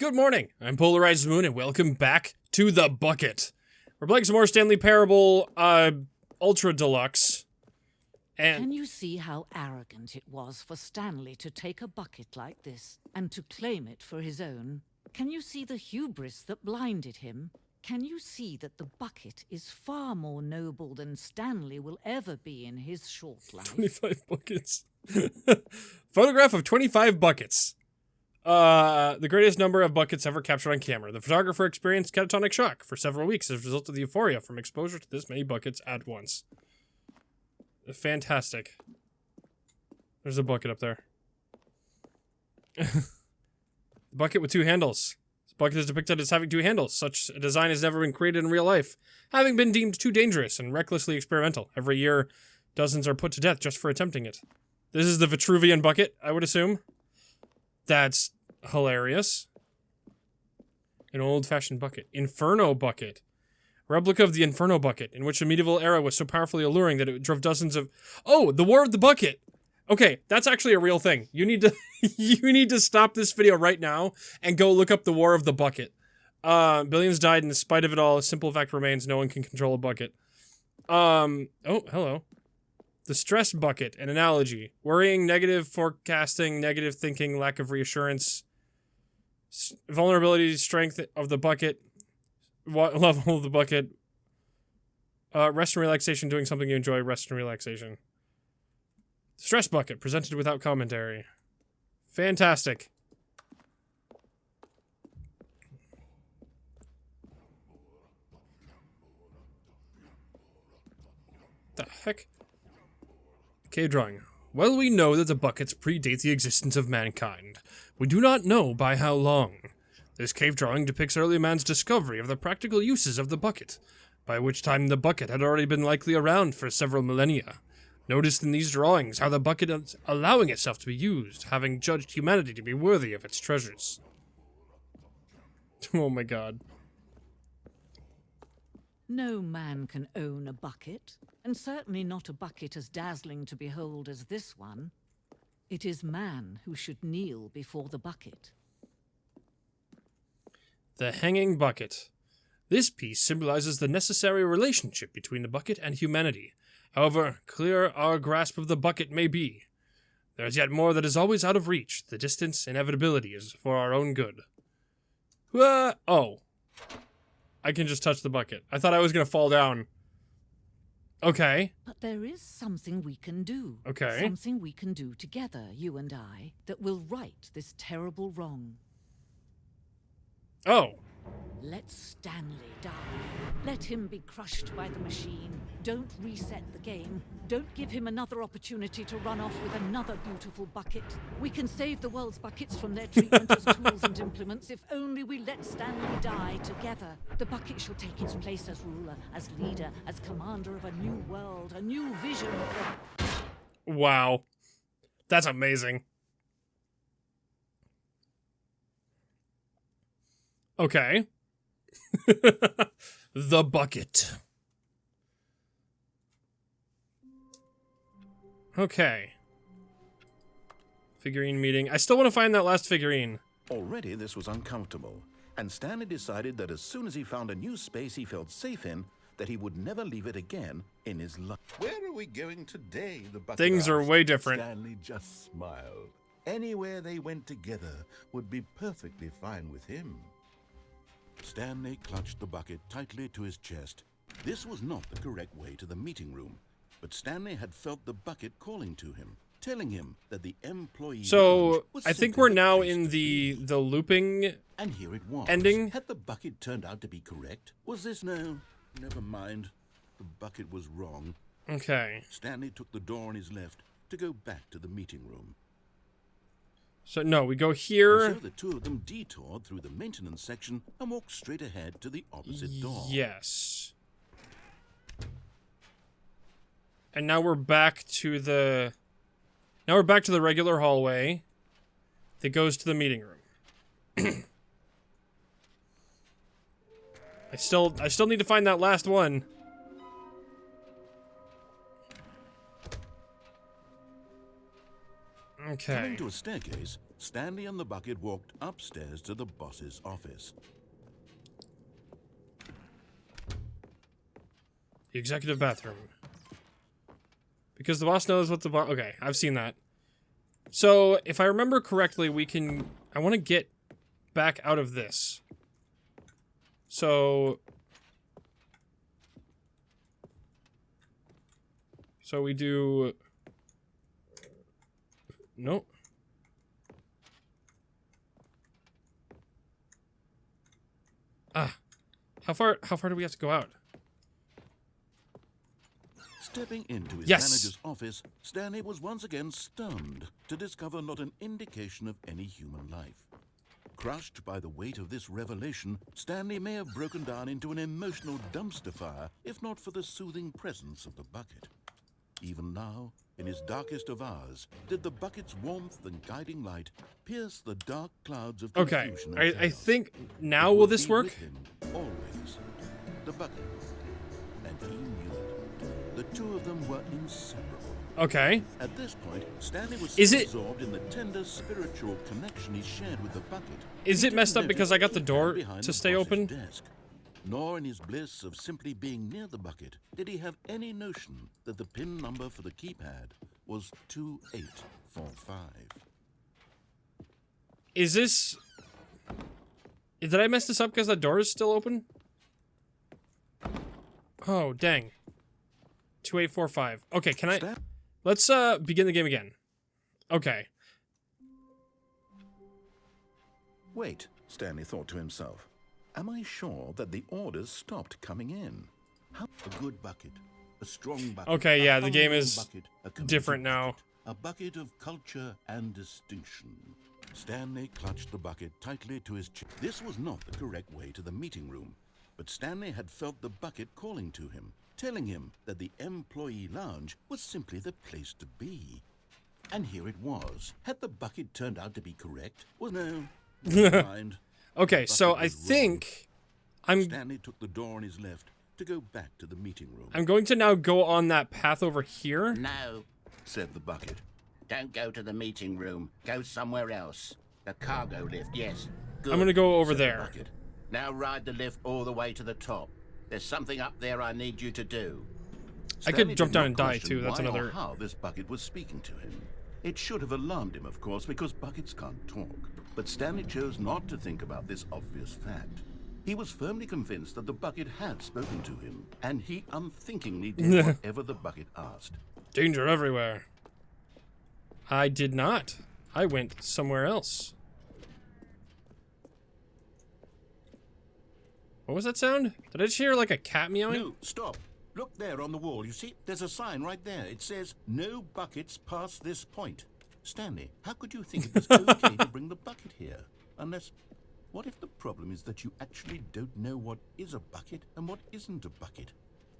Good morning, I'm PolarizedMoon, and welcome back to The Bucket. We're playing some more Stanley Parable, Ultra Deluxe. And Can you see how arrogant it was for Stanley to take a bucket like this and to claim it for his own? Can you see the hubris that blinded him? Can you see that the bucket is far more noble than Stanley will ever be in his short life? 25 buckets. Photograph of 25 buckets. The greatest number of buckets ever captured on camera. The photographer experienced catatonic shock for several weeks as a result of the euphoria from exposure to this many buckets at once. Fantastic. There's a bucket up there. The bucket with two handles. This bucket is depicted as having two handles. Such a design has never been created in real life, having been deemed too dangerous and recklessly experimental. Every year, dozens are put to death just for attempting it. This is the Vitruvian bucket, I would assume. That's hilarious. An old-fashioned bucket. Inferno bucket. Replica of the Inferno bucket, in which the medieval era was so powerfully alluring that it drove dozens of... Oh, the War of the Bucket! Okay, that's actually a real thing. You need to you need to stop this video right now and go look up the War of the Bucket. Billions died, and in spite of it all, a simple fact remains: no one can control a bucket. Oh, hello. The stress bucket, an analogy. Worrying, negative forecasting, negative thinking, lack of reassurance. Vulnerability, strength of the bucket. Level of the bucket. Rest and relaxation, doing something you enjoy, rest and relaxation. Stress bucket, presented without commentary. Fantastic. The heck? Cave drawing. Well, we know that the buckets predate the existence of mankind. We do not know by how long. This cave drawing depicts early man's discovery of the practical uses of the bucket, by which time the bucket had already been likely around for several millennia. Notice in these drawings how the bucket is allowing itself to be used, having judged humanity to be worthy of its treasures. Oh my god. No man can own a bucket, and certainly not a bucket as dazzling to behold as this one. It is man who should kneel before the bucket. The hanging bucket. This piece symbolizes the necessary relationship between the bucket and humanity. However clear our grasp of the bucket may be, there is yet more that is always out of reach. The distance, inevitability is for our own good. Oh. I can just touch the bucket. I thought I was going to fall down. Okay. But there is something we can do. Okay. Something we can do together, you and I, that will right this terrible wrong. Oh. Let Stanley die. Let him be crushed by the machine. Don't reset the game. Don't give him another opportunity to run off with another beautiful bucket. We can save the world's buckets from their treatment as tools and implements if only we let Stanley die together. The bucket shall take its place as ruler, as leader, as commander of a new world, a new vision of... Wow. That's amazing. Okay. The bucket. Okay. Figurine meeting. I still want to find that last figurine. Already this was uncomfortable, and Stanley decided that as soon as he found a new space he felt safe in, that he would never leave it again in his life. Where are we going today? The bucket Things are asked. way different. Stanley just smiled. Anywhere they went together would be perfectly fine with him. Stanley clutched the bucket tightly to his chest. This was not the correct way to the meeting room, but Stanley had felt the bucket calling to him, telling him that the employee... So, I think we're now in the looping and here it was. ending. Had the bucket turned out to be correct? Was this no? Never mind. The bucket was wrong. Okay. Stanley took the door on his left to go back to the meeting room. So, no, we go here. And so the two of them detoured through the maintenance section and walked straight ahead to the opposite door. Yes. And now we're back to the... Now we're back to the regular hallway that goes to the meeting room. I still need to find that last one. Coming Okay. to a staircase, Stanley and the bucket walked upstairs to the boss's office. The executive bathroom. Because the boss knows what the boss... Okay, I've seen that. So, if I remember correctly, we can... I want to get back out of this. So we do... Nope. Ah. How far do we have to go out? Stepping into his Yes. manager's office, Stanley was once again stunned to discover not an indication of any human life. Crushed by the weight of this revelation, Stanley may have broken down into an emotional dumpster fire if not for the soothing presence of the bucket. Even now, in his darkest of hours, did the bucket's warmth and guiding light pierce the dark clouds of Okay, confusion and I chaos. think now It will would this be work? with him, always. The bucket. And he knew it. The two of them were inseparable. Okay. At this point, Stanley was Is so it- absorbed in the tender spiritual connection he shared with the bucket. Is he it messed didn't up because I got the notice door behind to the stay boss's open? Desk. Nor in his bliss of simply being near the bucket did he have any notion that the pin number for the keypad was 2845. Is this... Did I mess this up because the door is still open? Oh, dang. 2845. Okay, can I... Stan- Let's begin the game again. Okay. Wait, Stanley thought to himself. Am I sure that the orders stopped coming in? How a good bucket, a strong bucket. Okay, a yeah, the game humble is bucket, a committed different now. bucket, a bucket of culture and distinction. Stanley clutched the bucket tightly to his chest. This was not the correct way to the meeting room, but Stanley had felt the bucket calling to him, telling him that the employee lounge was simply the place to be. And here it was. Had the bucket turned out to be correct? Well, no. Never mind. Okay, so bucket I was wrong. think Stanley took the door on his left to go back to the meeting room. I'm going to now go on that path over here. No, Said the bucket. don't go to the meeting room. Go somewhere else. The cargo lift, yes. Good. I'm gonna go over Said the there. bucket. Now ride the lift all the way to the top. There's something up there I need you to do. I could Stanley jump did down not and die, question too. That's why or another- how this bucket was speaking to him. It should have alarmed him, of course, because buckets can't talk. But Stanley chose not to think about this obvious fact. He was firmly convinced that the bucket had spoken to him, and he unthinkingly did whatever the bucket asked. Danger everywhere. I did not. I went somewhere else. What was that sound? Did I just hear like a cat meowing? No, stop. Look there on the wall. You see, there's a sign right there. It says, "No buckets past this point." Stanley, how could you think it was okay to bring the bucket here? Unless, what if the problem is that you actually don't know what is a bucket and what isn't a bucket?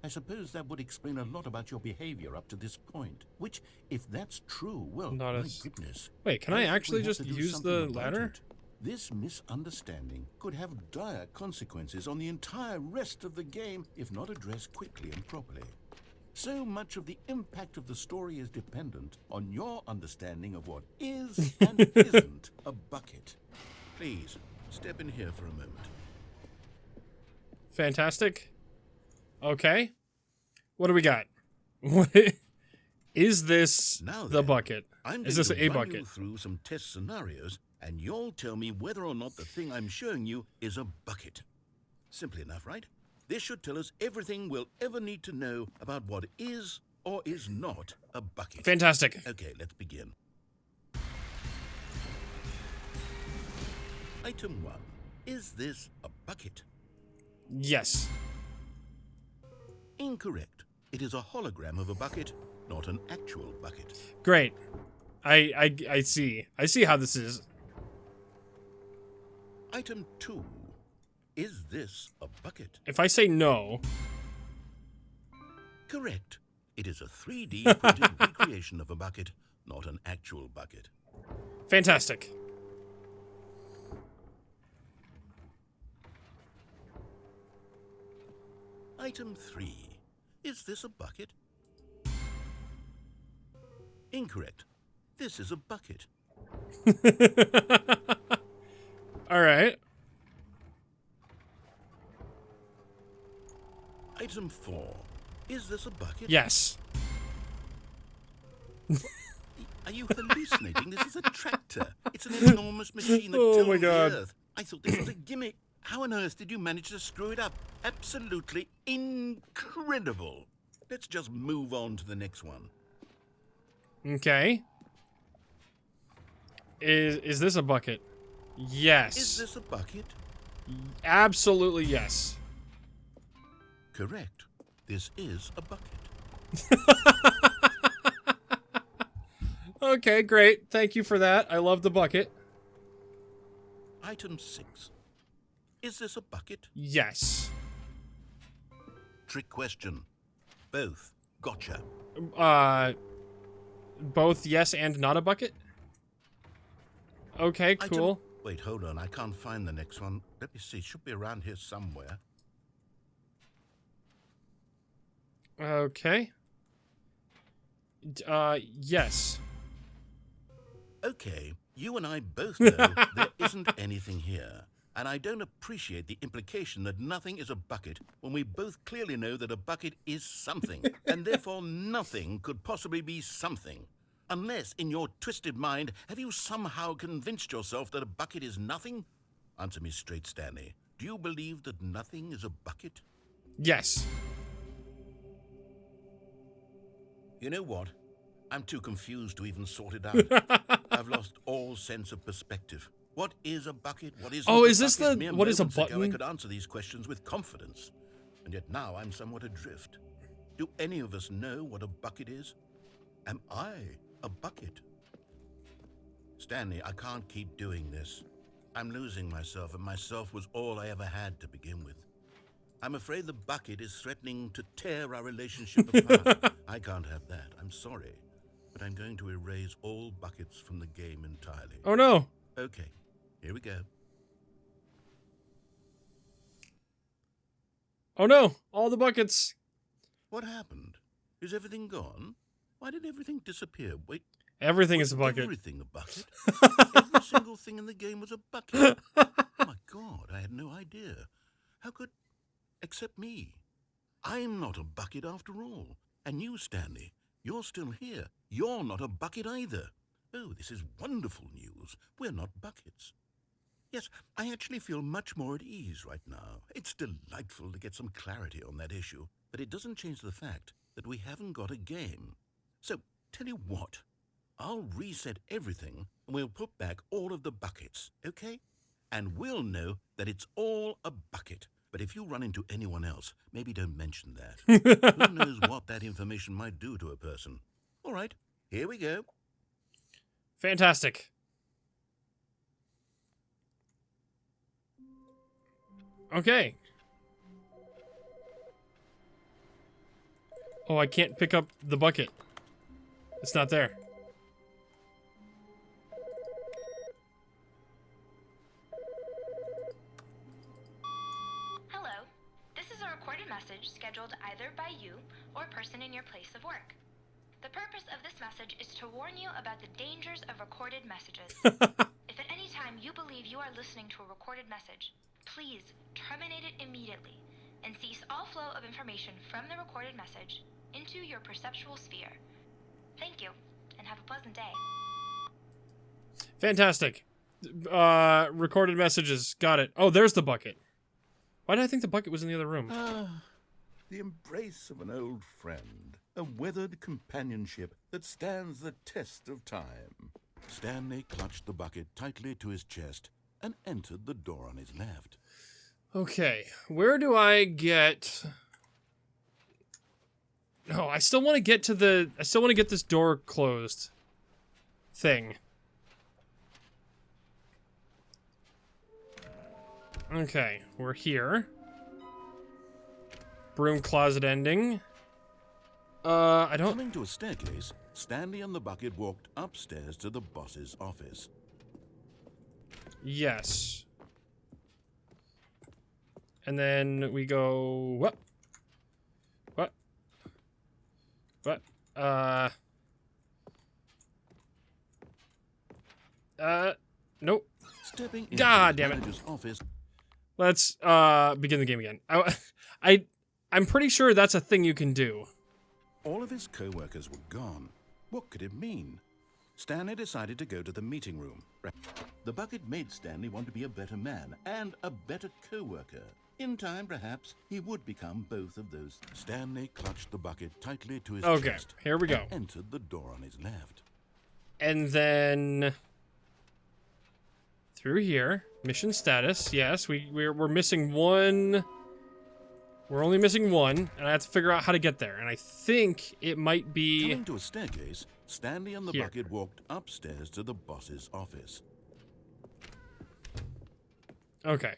I suppose that would explain a lot about your behavior up to this point. Which, if that's true, well, Not my as- goodness. Wait, can I think we actually have just to do use something the about ladder? it. This misunderstanding could have dire consequences on the entire rest of the game if not addressed quickly and properly. So much of the impact of the story is dependent on your understanding of what is and isn't a bucket. Please, step in here for a moment. Fantastic. Okay. What do we got? What is this Now the then, bucket? I'm Is going this to a run you bucket? through some test scenarios, and you'll tell me whether or not the thing I'm showing you is a bucket. Simple enough, right? This should tell us everything we'll ever need to know about what is or is not a bucket. Fantastic. Okay, let's begin. Item 1. Is this a bucket? Yes. Incorrect. It is a hologram of a bucket, not an actual bucket. Great. I see. I see how this is. Item 2. Is this a bucket? If I say no, Correct. It is a 3D printed recreation of a bucket, not an actual bucket. fantastic. Item 3. Is this a bucket? Incorrect. This is a bucket. All right. Item 4. Is this a bucket? Yes. Are you hallucinating? This is a tractor. It's an enormous machine that Oh my tills God. the earth. I thought this was a gimmick. How on earth did you manage to screw it up? Absolutely incredible. Let's just move on to the next one. Okay. Is this a bucket? Yes. Is this a bucket? Absolutely yes. Correct. This is a bucket. Okay, great. Thank you for that. I love the bucket. Item 6. Is this a bucket? Yes. Trick question. Both. Gotcha. Both yes and not a bucket? Okay, cool. Wait, hold on. I can't find the next one. Let me see. It should be around here somewhere. Okay. Yes. Okay, you and I both know there isn't anything here. And I don't appreciate the implication that nothing is a bucket when we both clearly know that a bucket is something, and therefore nothing could possibly be something. Unless, in your twisted mind, have you somehow convinced yourself that a bucket is nothing? Answer me straight, Stanley. Do you believe that nothing is a bucket? Yes. You know what? I'm too confused to even sort it out. I've lost all sense of perspective. What is a bucket? What isn't Oh, a is this bucket? the Mere what is a moments ago, button? I could answer these questions with confidence. And yet now I'm somewhat adrift. Do any of us know what a bucket is? Am I a bucket? Stanley, I can't keep doing this. I'm losing myself, and myself was all I ever had to begin with. I'm afraid the bucket is threatening to tear our relationship apart. I can't have that. I'm sorry. But I'm going to erase all buckets from the game entirely. Oh no. Okay, here we go. Oh no. All the buckets. What happened? Is everything gone? Why did everything disappear? Wait. Everything is a was bucket. Everything a bucket? Every single thing in the game was a bucket. Oh my God, I had no idea. How could... Except me. I'm not a bucket after all. And you, Stanley, you're still here. You're not a bucket either. Oh, this is wonderful news. We're not buckets. Yes, I actually feel much more at ease right now. It's delightful to get some clarity on that issue, but it doesn't change the fact that we haven't got a game. So, tell you what, I'll reset everything and we'll put back all of the buckets, okay? And we'll know that it's all a bucket. But if you run into anyone else, maybe don't mention that. Who knows what that information might do to a person. All right, here we go. Fantastic. Okay. Oh, I can't pick up the bucket. It's not there. Hello. This is a recorded message scheduled either by you or a person in your place of work. The purpose of this message is to warn you about the dangers of recorded messages. If at any time you believe you are listening to a recorded message, please terminate it immediately and cease all flow of information from the recorded message into your perceptual sphere. Thank you, and have a pleasant day. Fantastic. Recorded messages. Got it. Oh, there's the bucket. Why did I think the bucket was in the other room? Ah, the embrace of an old friend. A weathered companionship that stands the test of time. Stanley clutched the bucket tightly to his chest and entered the door on his left. Okay, where do I get... No, I still want to get to the... I still want to get this door closed thing. Okay, we're here. Broom closet ending. I don't... Coming to a staircase, Stanley and the bucket walked upstairs to the boss's office. Yes. And then we go... What? What? What? Nope. Stepping into God his damn it. manager's office, Let's begin the game again. I'm pretty sure that's a thing you can do. all of his co-workers were gone. What could it mean? Stanley decided to go to the meeting room. The bucket made Stanley want to be a better man and a better co-worker. In time, perhaps, he would become both of those. Stanley clutched the bucket tightly to his Okay, chest. here we go. And entered the door on his left. And then through here, mission status. Yes, we're missing one. We're only missing one, and I have to figure out how to get there. And I think it might be Coming to a staircase, Stanley and the here. bucket walked upstairs to the boss's office. Okay.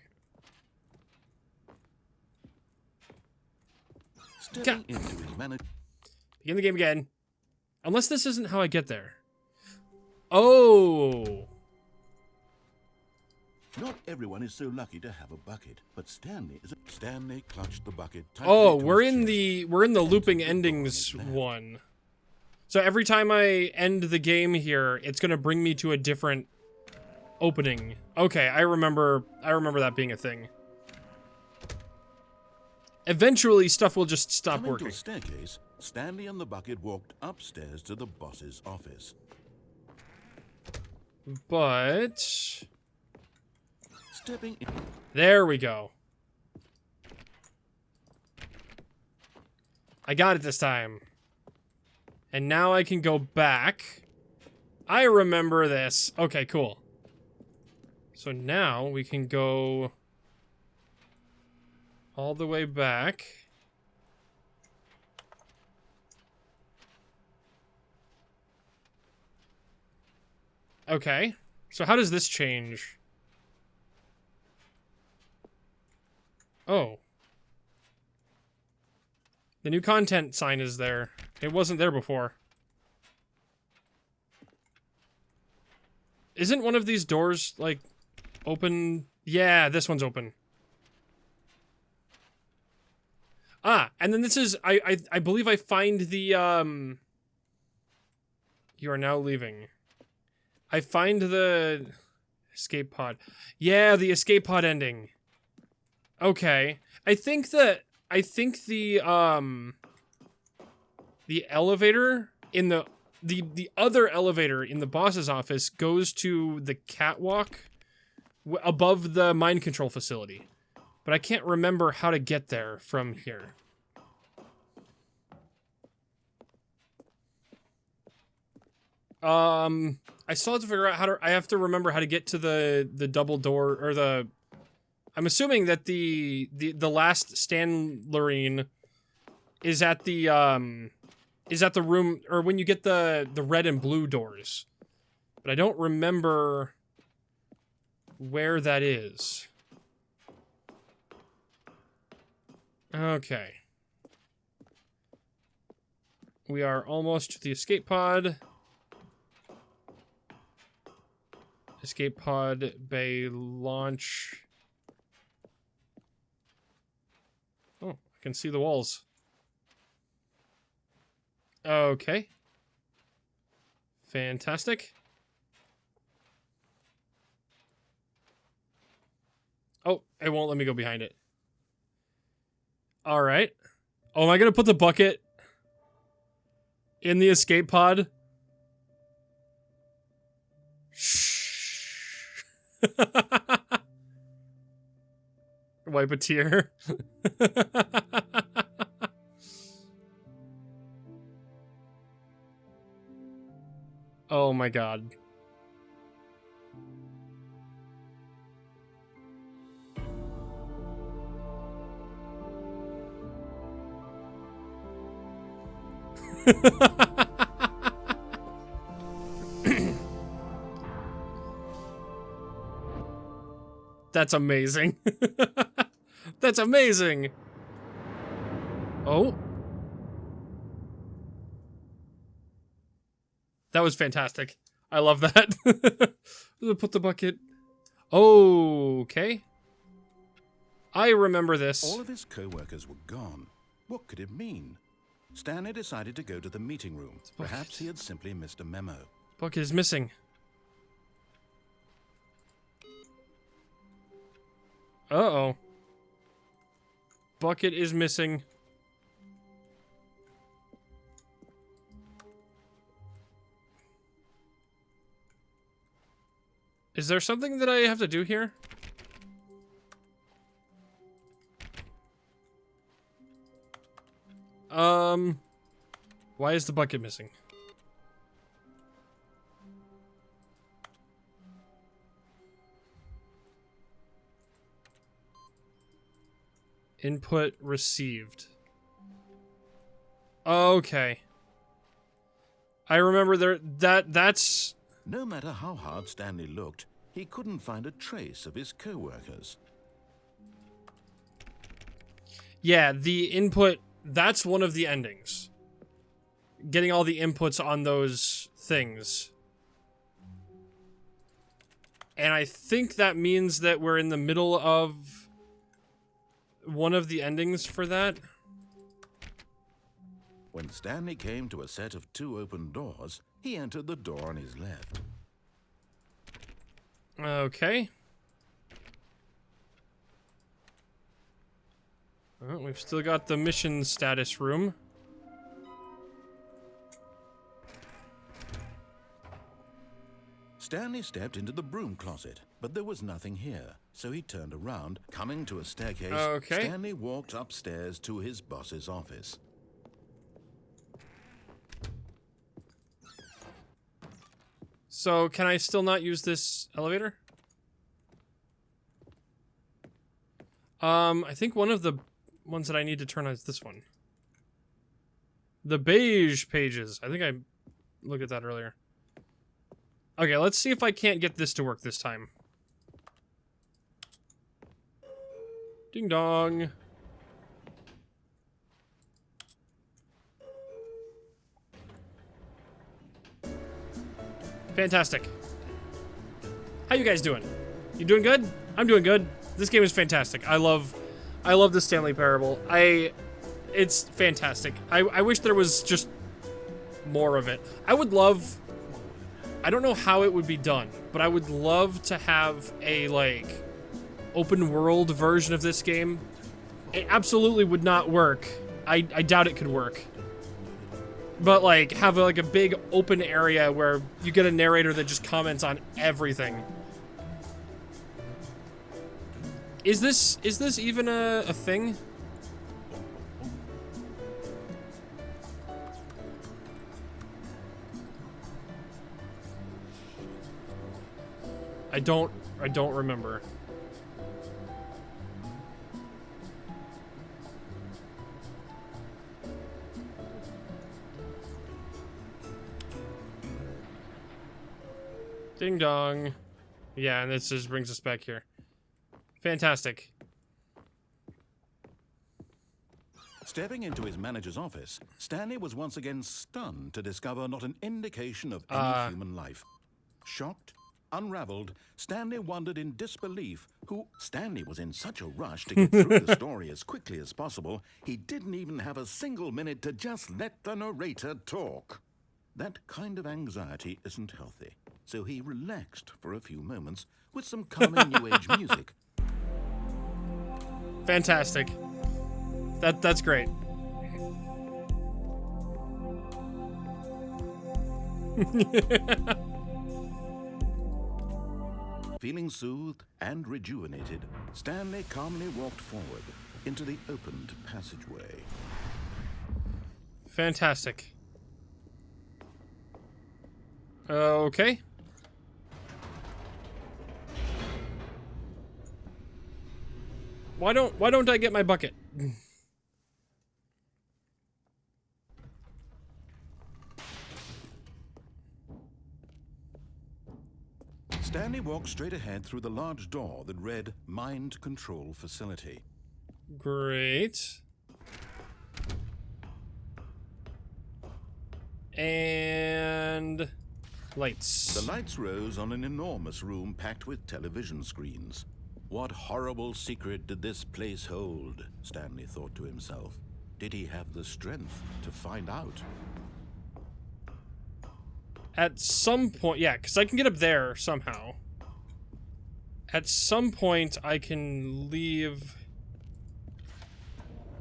Stepping into his manager. Begin the game again. Unless this isn't how I get there. Oh. Not everyone is so lucky to have a bucket, but Stanley is. Stanley clutched the bucket tightly. Oh, to we're his in chest the and looping entered the door on endings his left. one. So every time I end the game here, it's gonna bring me to a different opening. Okay, I remember that being a thing. Eventually, stuff will just stop Coming working. to a staircase, Stanley and the bucket walked upstairs to the boss's office. But Stepping in. there we go. I got it this time. And now I can go back. I remember this. Okay, cool. So now we can go all the way back. Okay. So how does this change? Oh. The new content sign is there. It wasn't there before. Isn't one of these doors, like, open? Yeah, this one's open. Ah, and then this is, I believe I find the, you are now leaving. I find the escape pod. Yeah, the escape pod ending. Okay. I think the elevator in the other elevator in the boss's office goes to the catwalk above the mind control facility. But I can't remember how to get there from here. I still have to figure out I have to remember how to get to the double door, or the, I'm assuming that the last Stanley is at the room, or when you get the red and blue doors. But I don't remember where that is. Okay. We are almost to the escape pod. Escape pod bay launch. Oh, I can see the walls. Okay. Fantastic. Oh, it won't let me go behind it. All right. Oh, am I going to put the bucket in the escape pod? Shh. Wipe a tear. Oh my god. That's amazing. That's amazing. Oh. That was fantastic. I love that. Put the bucket. Okay. I remember this. All of his co-workers were gone. What could it mean? Stanley decided to go to the meeting room. Perhaps he had simply missed a memo. Bucket is missing. Uh-oh. Bucket is missing. Is there something that I have to do here? Why is the bucket missing? Input received. Okay. I remember that's... No matter how hard Stanley looked, he couldn't find a trace of his co-workers. Yeah, the input, that's one of the endings. Getting all the inputs on those things. And I think that means that we're in the middle of one of the endings for that. When Stanley came to a set of 2 open doors, he entered the door on his left. Okay. Well, we've still got the mission status room. Stanley stepped into the broom closet, but there was nothing here, so he turned around. Coming to a staircase, Okay. Stanley walked upstairs to his boss's office. So, can I still not use this elevator? I think one of the ones that I need to turn on is this one. The beige pages. I think I looked at that earlier. Okay, let's see if I can't get this to work this time. Ding dong. Fantastic. How you guys doing? You doing good? I'm doing good. This game is fantastic. I love the Stanley Parable. It's fantastic. I wish there was just more of it. I would love, I don't know how it would be done, but I would love to have a, like, open world version of this game. It absolutely would not work. I doubt it could work. But, like, have, like, a big open area where you get a narrator that just comments on everything. Is this even a thing? I don't remember. Ding dong. Yeah, and this just brings us back here. Fantastic. Stepping into his manager's office, Stanley was once again stunned to discover not an indication of any human life. Shocked, unraveled, Stanley wondered in disbelief who... Stanley was in such a rush to get through the story as quickly as possible, he didn't even have a single minute to just let the narrator talk. That kind of anxiety isn't healthy, so he relaxed for a few moments with some calming New Age music. Fantastic. That's great. Feeling soothed and rejuvenated, Stanley calmly walked forward into the opened passageway. Fantastic. Okay. Why don't I get my bucket? Stanley walked straight ahead through the large door that read Mind Control Facility. Great. And lights. The lights rose on an enormous room packed with television screens. What horrible secret did this place hold? Stanley thought to himself. Did he have the strength to find out? At some point, yeah, because I can get up there somehow. At some point, I can leave...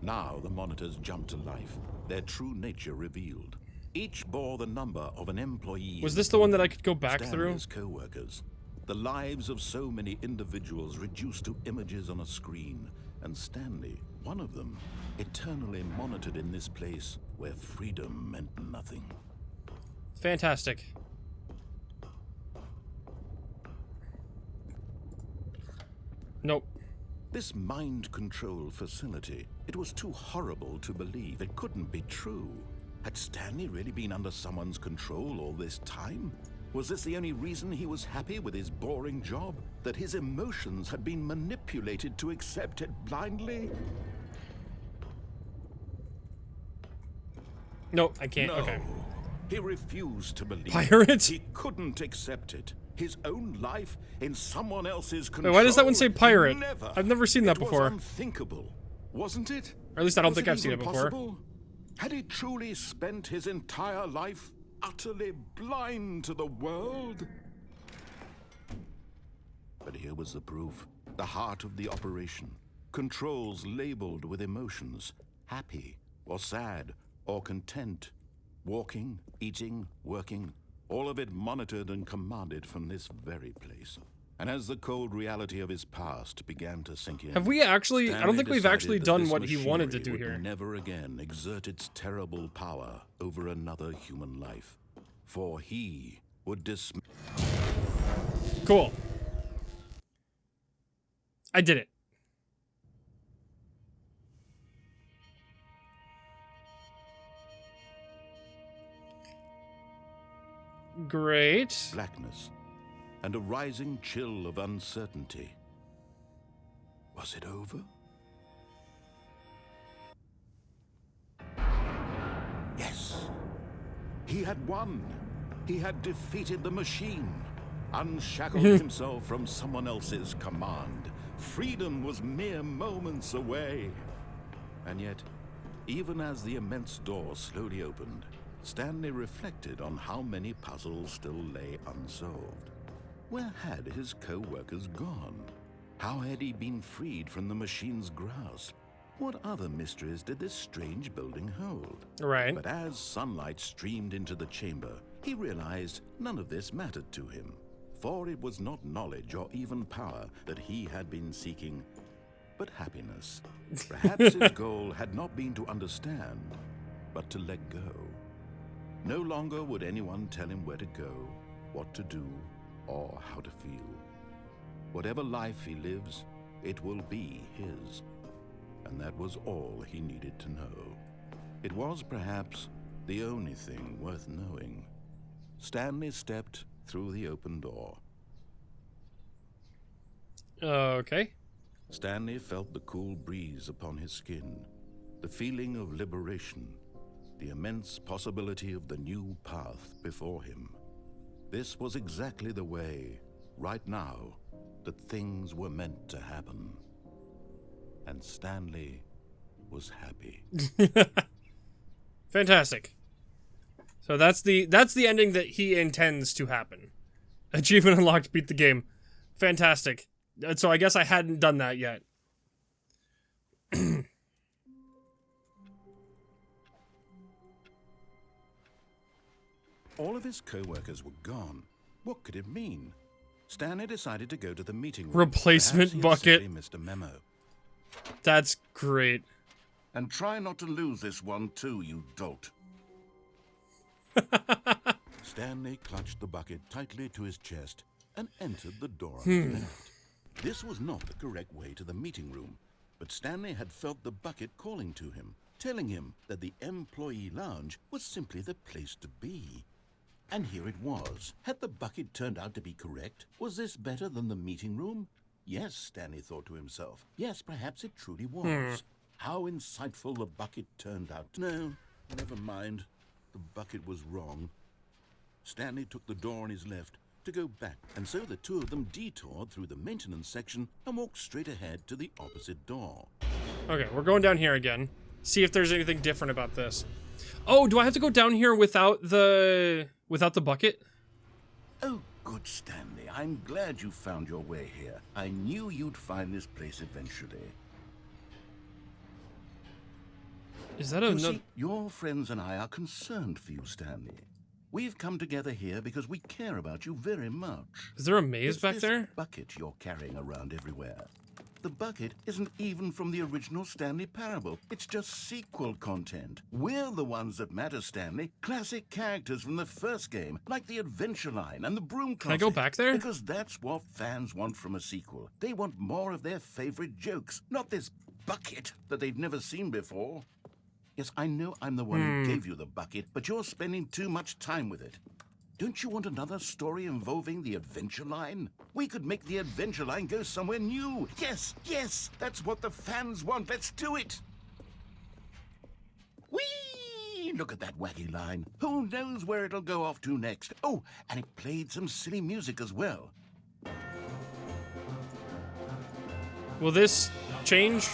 Now the monitors jumped to life, their true nature revealed. Each bore the number of an employee. Was this the one that I could go back through? Stanley's co-workers. The lives of so many individuals reduced to images on a screen, and Stanley, one of them, eternally monitored in this place where freedom meant nothing. Fantastic. Nope. This mind control facility, it was too horrible to believe. It couldn't be true. Had Stanley really been under someone's control all this time? Was this the only reason he was happy with his boring job? That his emotions had been manipulated to accept it blindly? Nope, I can't. No. Okay. He refused to believe Pirate? it. He couldn't accept it. His own life in someone else's control. Wait, why does that one say pirate? Never. I've never seen that before. It was unthinkable, wasn't it? Or at least I don't Was think I've seen it even before. possible? Had he truly spent his entire life utterly blind to the world? But here was the proof. The heart of the operation. Controls labeled with emotions. Happy, or sad, or content. Walking, eating, working. All of it monitored and commanded from this very place. And as the cold reality of his past began to sink in... Have we actually... I don't Stanley think we've decided actually that done this what he wanted to do machinery would here. never again exert its terrible power over another human life. For he would dismiss... Cool. I did it. Great. blackness and a rising chill of uncertainty. Was it over? Yes. He had won. He had defeated the machine, unshackled himself from someone else's command. Freedom was mere moments away. And yet, even as the immense door slowly opened, Stanley reflected on how many puzzles still lay unsolved. Where had his co-workers gone? How had he been freed from the machine's grasp? What other mysteries did this strange building hold? Right. But as sunlight streamed into the chamber, he realized none of this mattered to him. For it was not knowledge or even power that he had been seeking, but happiness. Perhaps his goal had not been to understand, but to let go. No longer would anyone tell him where to go, what to do, or how to feel. Whatever life he lives, it will be his. And that was all he needed to know. It was perhaps the only thing worth knowing. Stanley stepped through the open door. Okay. Stanley felt the cool breeze upon his skin, the feeling of liberation, the immense possibility of the new path before him. This was exactly the way, right now, that things were meant to happen. And Stanley was happy. Fantastic. So that's the ending that he intends to happen. Achievement unlocked, beat the game. Fantastic. So I guess I hadn't done that yet. All of his co-workers were gone. What could it mean? Stanley decided to go to the meeting room. Replacement Perhaps he had bucket. simply missed a memo. That's great. And try not to lose this one too, you dolt. Stanley clutched the bucket tightly to his chest and entered the door on his left. This was not the correct way to the meeting room, but Stanley had felt the bucket calling to him, telling him that the employee lounge was simply the place to be. And here it was. Had the bucket turned out to be correct? Was this better than the meeting room? Yes, Stanley thought to himself. Yes, perhaps it truly was. How insightful the bucket turned out. No, never mind. The bucket was wrong. Stanley took the door on his left to go back, and so the two of them detoured through the maintenance section and walked straight ahead to the opposite door. Okay, we're going down here again. See if there's anything different about this. Oh, do I have to go down here without the bucket? Oh, good, Stanley. I'm glad you found your way here. I knew you'd find this place eventually. Is that You see, your friends and I are concerned for you, Stanley. We've come together here because we care about you very much. Is there a maze back This there? bucket you're carrying around everywhere. The bucket isn't even from the original Stanley Parable. It's just sequel content. We're the ones that matter, Stanley. Classic characters from the first game, like the Adventure Line and the Broom Closet. Can I go back there? Because that's what fans want from a sequel. They want more of their favorite jokes, not this bucket that they've never seen before. Yes, I know I'm the one who gave you the bucket, but you're spending too much time with it. Don't you want another story involving the Adventure Line? We could make the Adventure Line go somewhere new. Yes, yes, that's what the fans want. Let's do it. Whee! Look at that wacky line. Who knows where it'll go off to next? Oh, and it played some silly music as well. Will this change?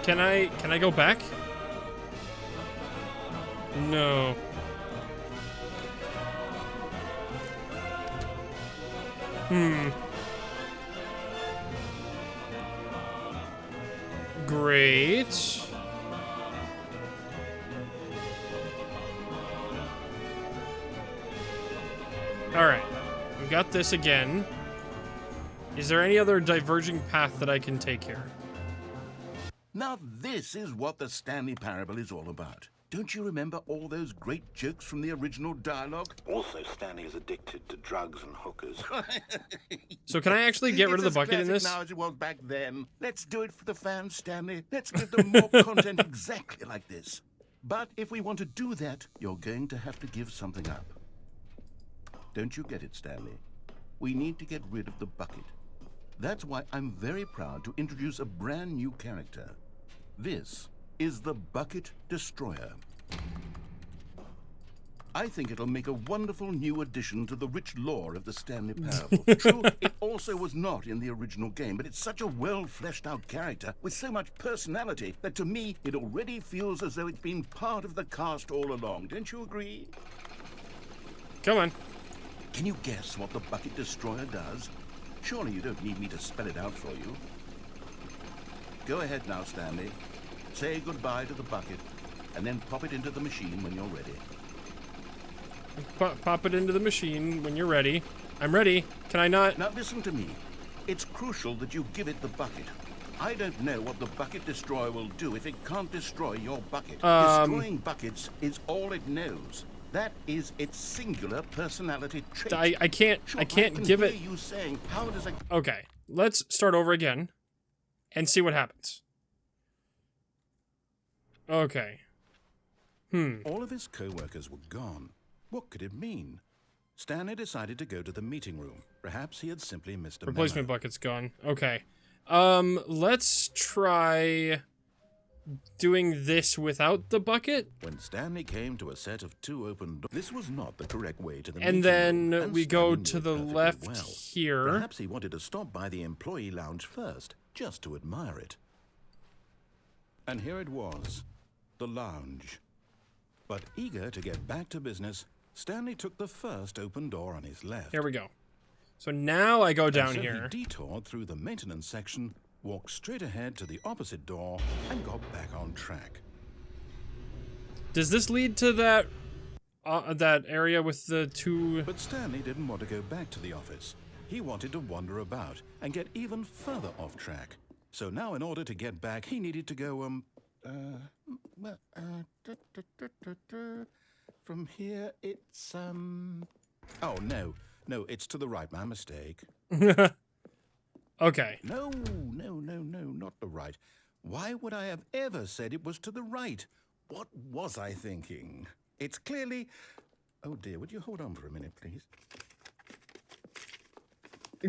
Can I go back? No. Great. All right. We got this again. Is there any other diverging path that I can take here? Now this is what the Stanley Parable is all about. Don't you remember all those great jokes from the original dialogue? Also, Stanley is addicted to drugs and hookers. So can I actually get rid of the bucket in this? Now as it was back then. Let's do it for the fans, Stanley. Let's give them more content exactly like this. But if we want to do that, you're going to have to give something up. Don't you get it, Stanley? We need to get rid of the bucket. That's why I'm very proud to introduce a brand new character. This is the Bucket Destroyer. I think it'll make a wonderful new addition to the rich lore of the Stanley Parable. True, it also was not in the original game, but it's such a well-fleshed-out character with so much personality that to me, it already feels as though it's been part of the cast all along. Don't you agree? Come on. Can you guess what the Bucket Destroyer does? Surely you don't need me to spell it out for you. Go ahead now, Stanley. Say goodbye to the bucket, and then pop it into the machine when you're ready. Pop it into the machine when you're ready. I'm ready. Can I not? Now listen to me. It's crucial that you give it the bucket. I don't know what the Bucket Destroyer will do if it can't destroy your bucket. Destroying buckets is all it knows. That is its singular personality trait. I can't give it. You saying, how does Okay, let's start over again and see what happens. Okay. All of his co-workers were gone. What could it mean? Stanley decided to go to the meeting room. Perhaps he had simply missed a Replacement memo. bucket's gone. Okay. Let's try doing this without the bucket. When Stanley came to a set of two open doors, this was not the correct way to the And meeting then room, and we go Stanley to knew the perfectly left well. here. Perhaps he wanted to stop by the employee lounge first, just to admire it. And here it was, the lounge. But eager to get back to business, Stanley took the first open door on his left. Here we go. So now I go down And so here. he detoured through the maintenance section, walked straight ahead to the opposite door, and got back on track. Does this lead to that area with the two? But Stanley didn't want to go back to the office. He wanted to wander about and get even further off track. So now in order to get back, he needed to go, from here it's, oh, no, it's to the right, my mistake. Okay. No, not the right. Why would I have ever said it was to the right? What was I thinking? It's clearly... Oh dear, would you hold on for a minute, please?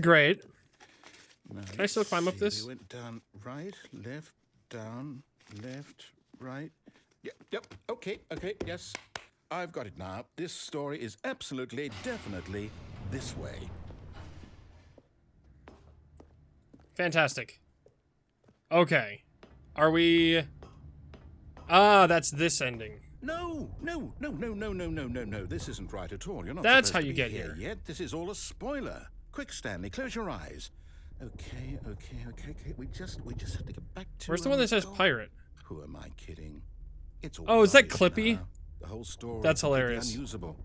Great. Now, Can I still climb up see, this? We went down, right, left, down, left, right. Yep, okay, yes. I've got it now. This story is absolutely, definitely this way. Fantastic. Okay. Are we... Ah, that's this ending. No. This isn't right at all. You're not That's supposed how to you be get here here. yet. This is all a spoiler. Quick, Stanley, close your eyes. Okay. We just have to get back to... Where's the one that says God. pirate? Who am I kidding? It's all Oh, is that rubbish Clippy? now. The whole story That's is completely hilarious. unusable.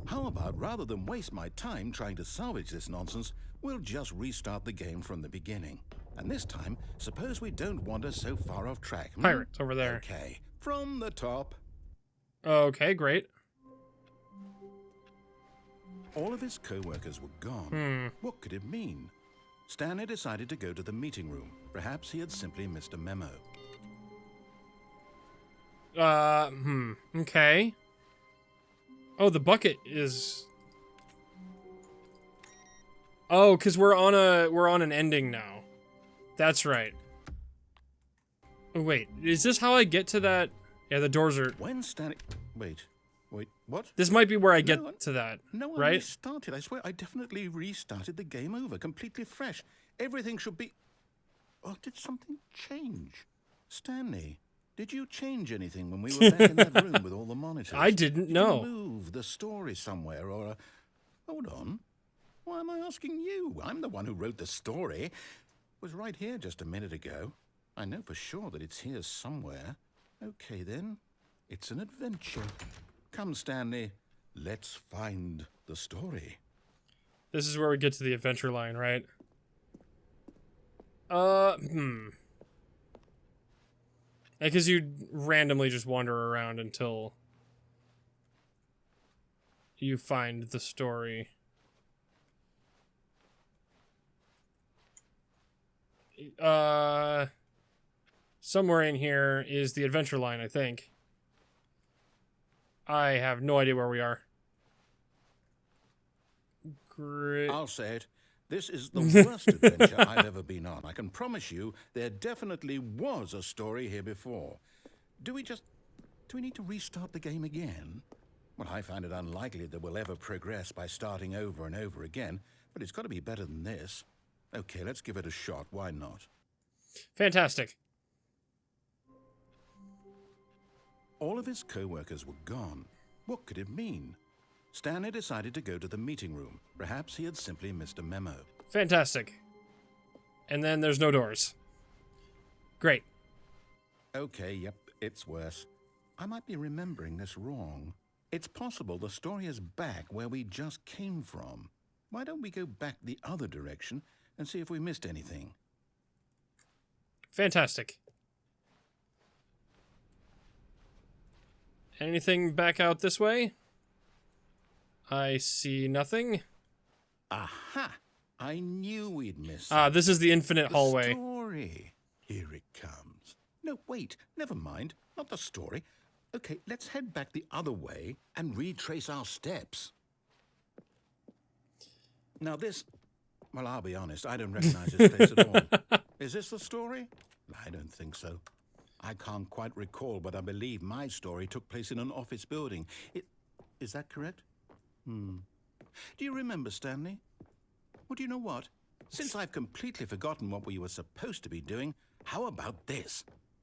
How about, rather than waste my time trying to salvage this nonsense, we'll just restart the game from the beginning. And this time, suppose we don't wander so far off track. Pirates over there. Okay, from the top. Okay, great. All of his co-workers were gone. What could it mean? Stanley decided to go to the meeting room. Perhaps he had simply missed a memo. Okay. Oh, the bucket is... Oh, because we're on an ending now. That's right. Oh, wait, is this how I get to that? Yeah, the doors are... When Stanley... Wait, what? This might be where I get No, to that, No, I right? restarted. I swear, I definitely restarted the game over, completely fresh. Everything should be... Oh, did something change? Stanley, did you change anything when we were back in that room with all the monitors? I didn't know. Did you move the story somewhere, or... Hold on. Why am I asking you? I'm the one who wrote the story. It was right here just a minute ago. I know for sure that it's here somewhere. Okay, then. It's an adventure. Come, Stanley. Let's find the story. This is where we get to the adventure line, right? Because you randomly just wander around until you find the story. Somewhere in here is the adventure line, I think. I have no idea where we are. Great. I'll say it. This is the worst adventure I've ever been on. I can promise you there definitely was a story here before. Do we need to restart the game again? Well, I find it unlikely that we'll ever progress by starting over and over again, but it's got to be better than this. Okay, let's give it a shot. Why not? Fantastic. All of his co-workers were gone. What could it mean? Stanley decided to go to the meeting room. Perhaps he had simply missed a memo. Fantastic. And then there's no doors. Great. Okay, yep, it's worse. I might be remembering this wrong. It's possible the story is back where we just came from. Why don't we go back the other direction and see if we missed anything? Fantastic. Anything back out this way? I see nothing. Aha! I knew we'd miss Ah, this is the infinite the hallway. story. Here it comes. No, wait, never mind. Not the story. Okay, let's head back the other way and retrace our steps. Now this... Well, I'll be honest, I don't recognize this place at all. Is this the story? I don't think so. I can't quite recall, but I believe my story took place in an office building. Is that correct? Do you remember, Stanley? Well, do you know what? Since I've completely forgotten what we were supposed to be doing, how about this?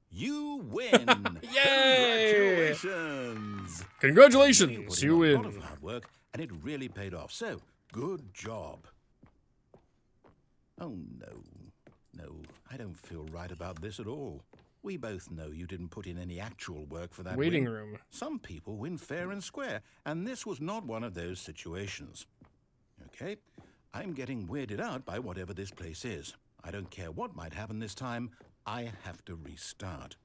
You win! Yay! Congratulations! Congratulations, you A lot win. of hard work, and it really paid off. So, good job. Oh, no, I don't feel right about this at all. We both know you didn't put in any actual work for that Waiting win. room. Some people win fair and square, and this was not one of those situations. Okay, I'm getting weirded out by whatever this place is. I don't care what might happen this time. I have to restart.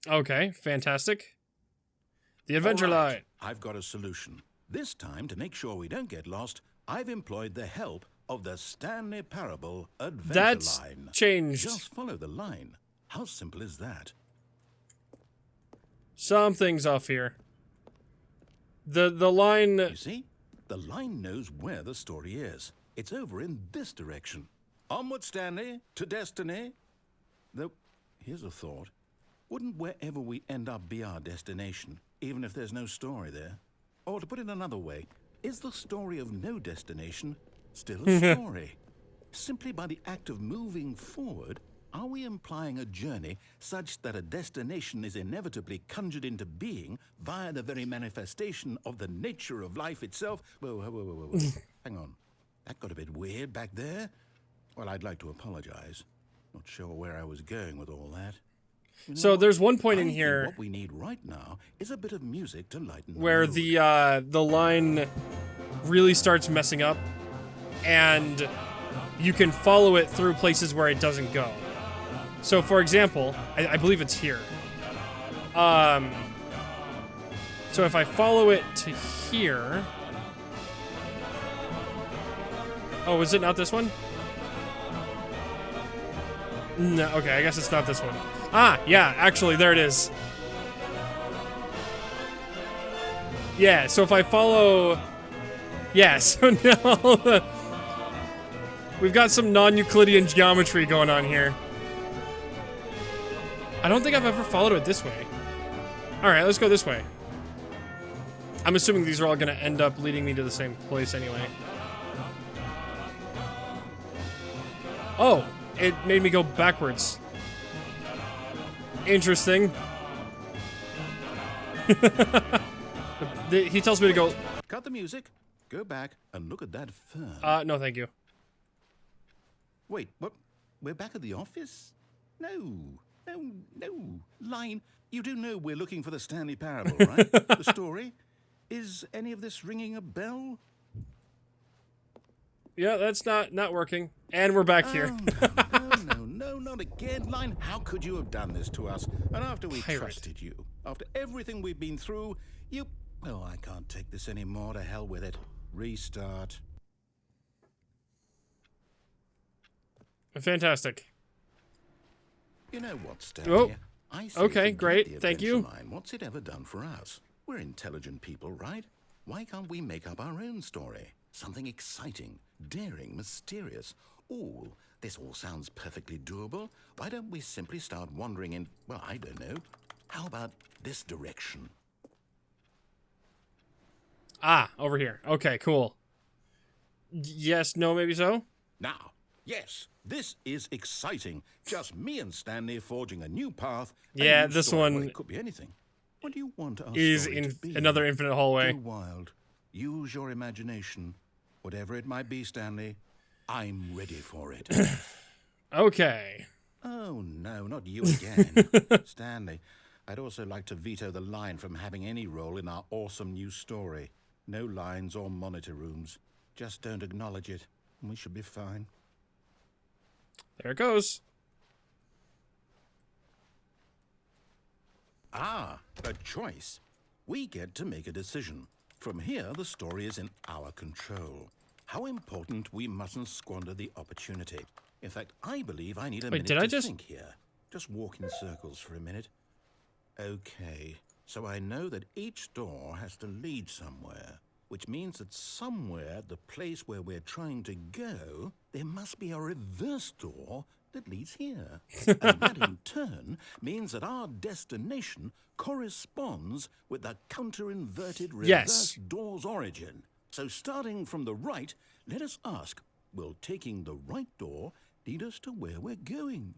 Okay, fantastic. The adventure All right, line. I've got a solution. This time, to make sure we don't get lost, I've employed the help of the Stanley Parable Adventure That's Line. changed. Just follow the line. How simple is that? Something's off here. The line... You see? The line knows where the story is. It's over in this direction. Onward, Stanley, to destiny. Though, here's a thought. Wouldn't wherever we end up be our destination, even if there's no story there? Or to put it another way, is the story of no destination still a story? Simply by the act of moving forward, are we implying a journey such that a destination is inevitably conjured into being via the very manifestation of the nature of life itself? Whoa. Hang on. That got a bit weird back there. Well, I'd like to apologize. Not sure where I was going with all that. You know, So there's one point in I think here what we need right now is a bit of music to lighten where the line really starts messing up, and you can follow it through places where it doesn't go. So, for example, I believe it's here. So if I follow it to here... Oh, is it not this one? No, okay, I guess it's not this one. Ah, yeah, actually, there it is. Yeah, so if I follow... Yeah, so now... We've got some non-Euclidean geometry going on here. I don't think I've ever followed it this way. Alright, let's go this way. I'm assuming these are all going to end up leading me to the same place anyway. Oh, it made me go backwards. Interesting. He tells me to go... Cut the music, go back, and look at that fern. No thank you. Wait, what? We're back at the office? No. Line, you do know we're looking for the Stanley Parable, right? The story? Is any of this ringing a bell? Yeah, that's not working. And we're back here. No, not again. Line, how could you have done this to us? And after we trusted you, after everything we've been through, you... Oh, I can't take this anymore. To hell with it. Restart. Fantastic. You know what, Stanley? Oh, I say okay, forget great. the Thank you. adventure line. What's it ever done for us? We're intelligent people, right? Why can't we make up our own story? Something exciting, daring, mysterious. Ooh, this all sounds perfectly doable. Why don't we simply start wandering in, well, I don't know. How about this direction? Ah, over here. Okay, cool. Yes, no, maybe so? Now, yes, this is exciting. Just me and Stanley forging a new path. Yeah, a new this story. one Well, it could be anything. What do you want our is story in to be? another infinite hallway. Go wild. Use your imagination. Whatever it might be, Stanley, I'm ready for it. Okay. Oh, no, not you again. Stanley, I'd also like to veto the line from having any role in our awesome new story. No lines or monitor rooms. Just don't acknowledge it, and we should be fine. There it goes. Ah, a choice. We get to make a decision. From here, the story is in our control. How important we mustn't squander the opportunity. In fact, I believe I need a minute to think here. Just walk in circles for a minute. Okay, so I know that each door has to lead somewhere, which means that somewhere, the place where we're trying to go, there must be a reverse door that leads here. And that in turn means that our destination corresponds with the counter-inverted reverse door's origin. So starting from the right, let us ask, will taking the right door lead us to where we're going?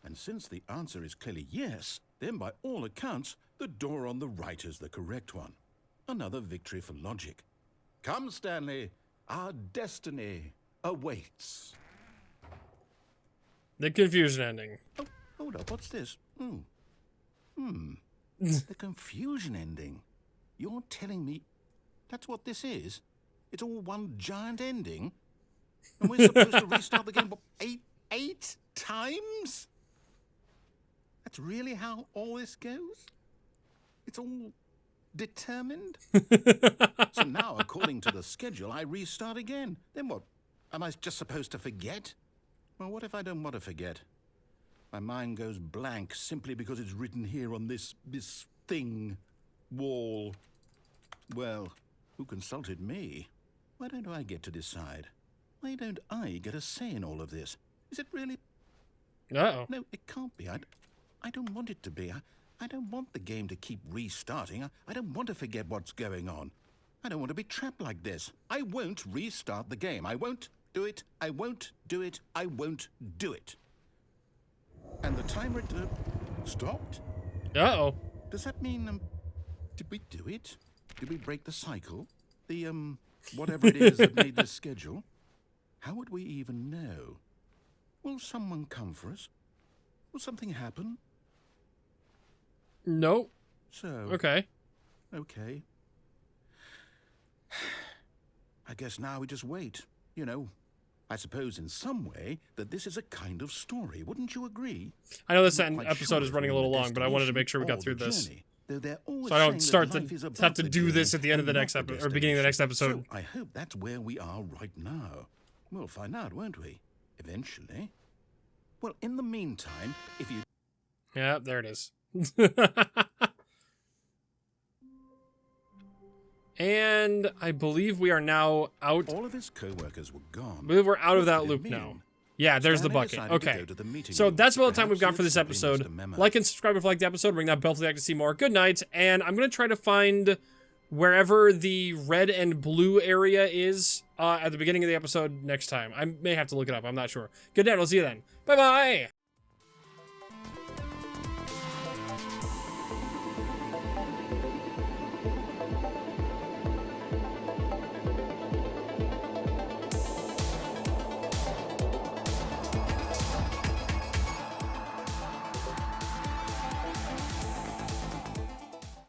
And since the answer is clearly yes, then by all accounts, the door on the right is the correct one. Another victory for logic. Come, Stanley, our destiny awaits. The confusion ending. Oh, hold up, what's this? The confusion ending. You're telling me that's what this is? It's all one giant ending? And we're supposed to restart the game, what, eight times? That's really how all this goes? It's all determined? So now, according to the schedule, I restart again. Then what? Am I just supposed to forget? Well, what if I don't want to forget? My mind goes blank simply because it's written here on this thing, wall. Well, who consulted me? Why don't I get to decide? Why don't I get a say in all of this? Is it really? Uh-oh. No, it can't be. I don't want it to be. I don't want the game to keep restarting. I don't want to forget what's going on. I don't want to be trapped like this. I won't restart the game. I won't do it. I won't do it. I won't do it. And the timer stopped? Uh-oh. Does that mean, did we do it? Did we break the cycle? The, whatever it is that made this schedule? How would we even know? Will someone come for us? Will something happen? No. So. Okay. Okay. I guess now we just wait. You know, I suppose in some way that this is a kind of story. Wouldn't you agree? I know this I'm not quite episode sure is if running a we're little on long, but I wanted to destination make sure we got or through the this. journey, though they're always So I don't saying start that life to is have about to the do this journey at the end of the and next not the episode, or beginning of the next destination. episode. So I hope that's where we are right now. We'll find out, won't we? Eventually. Well, in the meantime, if you... Yeah, there it is. And I believe we are now out. All of his co-workers were gone. I believe we're out of What that did it loop mean? now. Yeah, there's the Stanley bucket. decided to Okay. go to the meeting So room. that's all the time we've got Perhaps for this he accidentally missed episode. a memo. Like and subscribe if you like the episode. Ring that bell if you'd like to see more. Good night. And I'm going to try to find wherever the red and blue area is at the beginning of the episode next time. I may have to look it up. I'm not sure. Good night. I'll see you then. Bye-bye.